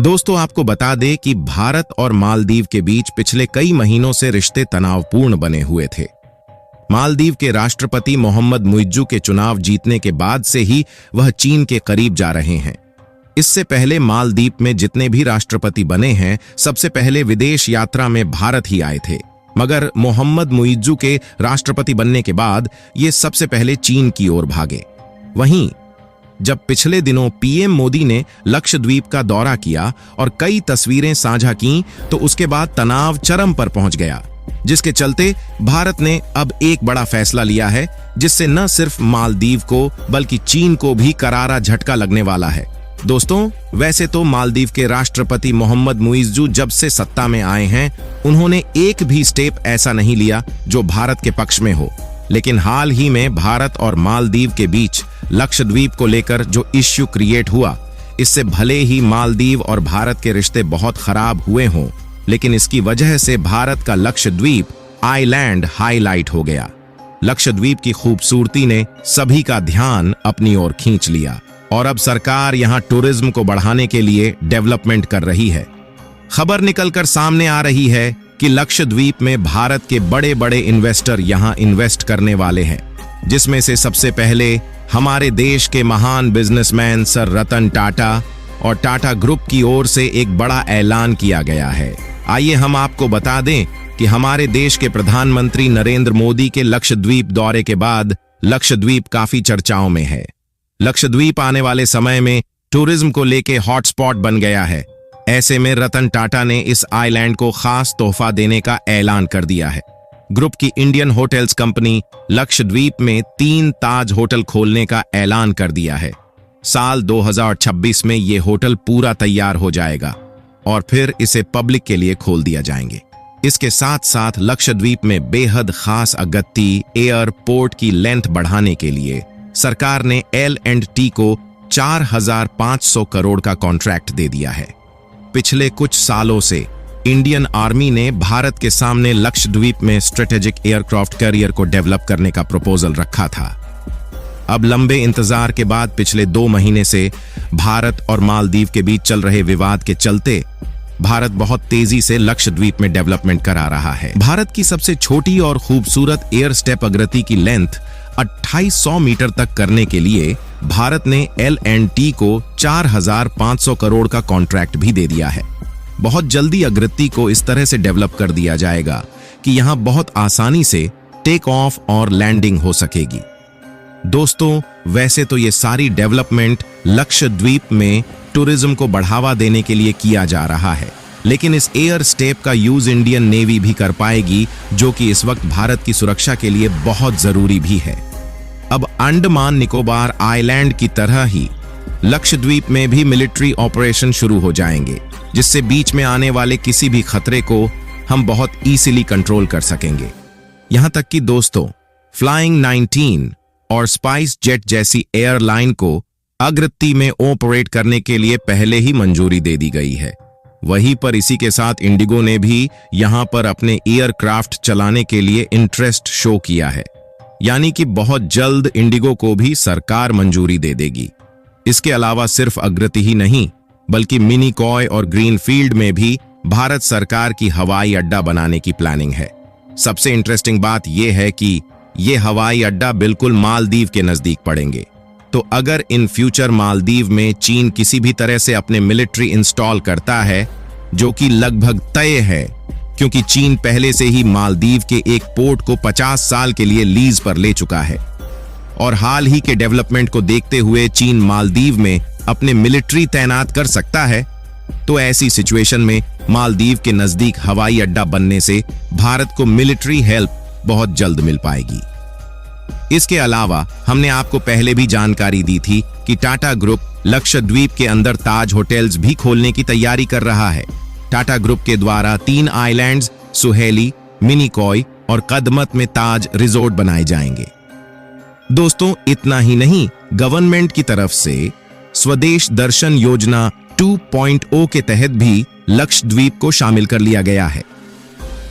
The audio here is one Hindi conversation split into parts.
दोस्तों, आपको बता दें कि भारत और मालदीव के बीच पिछले कई महीनों से रिश्ते तनावपूर्ण बने हुए थे। मालदीव के राष्ट्रपति मोहम्मद मुइज्जू के चुनाव जीतने के बाद से ही वह चीन के करीब जा रहे हैं। इससे पहले मालदीव में जितने भी राष्ट्रपति बने हैं, सबसे पहले विदेश यात्रा में भारत ही आए थे, मगर मोहम्मद मुइज्जू के राष्ट्रपति बनने के बाद ये सबसे पहले चीन की ओर भागे। वहीं जब पिछले दिनों पीएम मोदी ने लक्षद्वीप का दौरा किया और कई तस्वीरें साझा की, तो उसके बाद तनाव चरम पर पहुंच गया, जिसके चलते भारत ने अब एक बड़ा फैसला लिया है, जिससे न सिर्फ मालदीव को बल्कि चीन को भी करारा झटका लगने वाला है। दोस्तों, वैसे तो मालदीव के राष्ट्रपति मोहम्मद मुइज्जू जब से सत्ता में आए हैं, उन्होंने एक भी स्टेप ऐसा नहीं लिया जो भारत के पक्ष में हो। लेकिन हाल ही में भारत और मालदीव के बीच लक्षद्वीप को लेकर जो इश्यू क्रिएट हुआ, इससे भले ही मालदीव और भारत के रिश्ते बहुत खराब हुए हों, लेकिन इसकी वजह से भारत का लक्षद्वीप आइलैंड हाईलाइट हो गया। लक्षद्वीप की खूबसूरती ने सभी का ध्यान अपनी ओर खींच लिया और अब सरकार यहां टूरिज्म को बढ़ाने के लिए डेवलपमेंट कर रही है। खबर निकलकर सामने आ रही है कि लक्षद्वीप में भारत के बड़े बड़े इन्वेस्टर यहां इन्वेस्ट करने वाले हैं, जिसमें से सबसे पहले हमारे देश के महान बिजनेसमैन सर रतन टाटा और टाटा ग्रुप की ओर से एक बड़ा ऐलान किया गया है। आइए हम आपको बता दें कि हमारे देश के प्रधानमंत्री नरेंद्र मोदी के लक्षद्वीप दौरे के बाद लक्षद्वीप काफी चर्चाओं में है। लक्षद्वीप आने वाले समय में टूरिज्म को लेके हॉटस्पॉट बन गया है। ऐसे में रतन टाटा ने इस आइलैंड को खास तोहफा देने का ऐलान कर दिया है। ग्रुप की इंडियन होटल्स कंपनी लक्षद्वीप में 3 ताज होटल खोलने का ऐलान कर दिया है। साल 2026 में ये होटल पूरा तैयार हो जाएगा और फिर इसे पब्लिक के लिए खोल दिया जाएंगे। इसके साथ साथ लक्षद्वीप में बेहद खास अगत्ती एयरपोर्ट की लेंथ बढ़ाने के लिए सरकार ने L&T को 4500 करोड़ का कॉन्ट्रैक्ट दे दिया है। पिछले कुछ सालों से इंडियन आर्मी ने भारत के सामने लक्षद्वीप में स्ट्रेटेजिक एयरक्राफ्ट कैरियर को डेवलप करने का प्रपोजल रखा था। अब लंबे इंतजार के बाद पिछले 2 महीने से भारत और मालदीव के बीच चल रहे विवाद के चलते भारत बहुत तेजी से लक्षद्वीप में डेवलपमेंट करा रहा है। भारत की सबसे छोटी और खूबसूरत एयर स्टेप अगरती की लेंथ 2800 मीटर तक करने के लिए भारत ने L&T को 4500 करोड़ का कॉन्ट्रैक्ट भी दे दिया है। बहुत जल्दी अगरती को इस तरह से डेवलप कर दिया जाएगा कि यहां बहुत आसानी से टेक ऑफ और लैंडिंग हो सकेगी। दोस्तों, वैसे तो ये सारी डेवलपमेंट लक्षद्वीप में टूरिज्म को बढ़ावा देने के लिए किया जा रहा है, लेकिन इस एयर स्टेप का यूज इंडियन नेवी भी कर पाएगी, जो कि इस वक्त भारत की सुरक्षा के लिए बहुत जरूरी भी है। अब अंडमान निकोबार आइलैंड की तरह ही लक्षद्वीप में भी मिलिट्री ऑपरेशन शुरू हो जाएंगे, जिससे बीच में आने वाले किसी भी खतरे को हम बहुत इजीली कंट्रोल कर सकेंगे। यहां तक कि दोस्तों, फ्लाइंग 19 और स्पाइस जेट जैसी एयरलाइन को अगरत्ती में ऑपरेट करने के लिए पहले ही मंजूरी दे दी गई है। वहीं पर इसी के साथ इंडिगो ने भी यहां पर अपने एयरक्राफ्ट चलाने के लिए इंटरेस्ट शो किया है, यानी कि बहुत जल्द इंडिगो को भी सरकार मंजूरी दे देगी। इसके अलावा सिर्फ अगरत्ती ही नहीं, बल्कि मिनीकॉय और ग्रीनफील्ड में भी भारत सरकार की हवाई अड्डा बनाने की प्लानिंग है। सबसे इंटरेस्टिंग बात यह है कि ये हवाई अड्डा बिल्कुल मालदीव के नजदीक पड़ेंगे। तो अगर इन फ्यूचर मालदीव में चीन किसी भी तरह से अपने मिलिट्री इंस्टॉल करता है, जो कि लगभग तय है, क्योंकि चीन पहले से ही मालदीव के एक पोर्ट को 50 साल के लिए लीज पर ले चुका है और हाल ही के डेवलपमेंट को देखते हुए चीन मालदीव में अपने मिलिट्री तैनात कर सकता है, तो ऐसी सिचुएशन में मालदीव के नजदीक हवाई अड्डा बनने से भारत को मिलिट्री हेल्प बहुत जल्द मिल पाएगी। इसके अलावा हमने आपको पहले भी जानकारी दी थी कि टाटा ग्रुप लक्षद्वीप के अंदर ताज होटल्स भी खोलने की तैयारी कर रहा है। टाटा ग्रुप के द्वारा 3 आइलैंड्स सुहेली, मिनीकॉय और कदमत में ताज रिजोर्ट बनाए जाएंगे। दोस्तों, इतना ही नहीं, गवर्नमेंट की तरफ से स्वदेश दर्शन योजना 2.0 के तहत भी लक्षद्वीप को शामिल कर लिया गया है।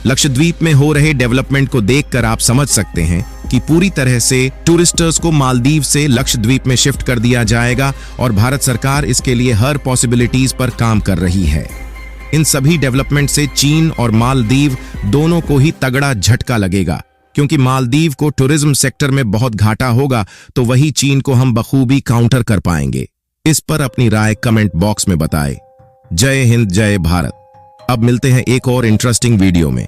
लक्षद्वीप में हो रहे डेवलपमेंट को देखकर आप समझ सकते हैं कि पूरी तरह से टूरिस्टर्स को मालदीव से लक्षद्वीप में शिफ्ट कर दिया जाएगा और भारत सरकार इसके लिए हर पॉसिबिलिटीज पर काम कर रही है। इन सभी डेवलपमेंट से चीन और मालदीव दोनों को ही तगड़ा झटका लगेगा, क्योंकि मालदीव को टूरिज्म सेक्टर में बहुत घाटा होगा तो वही चीन को हम बखूबी काउंटर कर पाएंगे। इस पर अपनी राय कमेंट बॉक्स में बताएं। जय हिंद, जय भारत। अब मिलते हैं एक और इंटरेस्टिंग वीडियो में।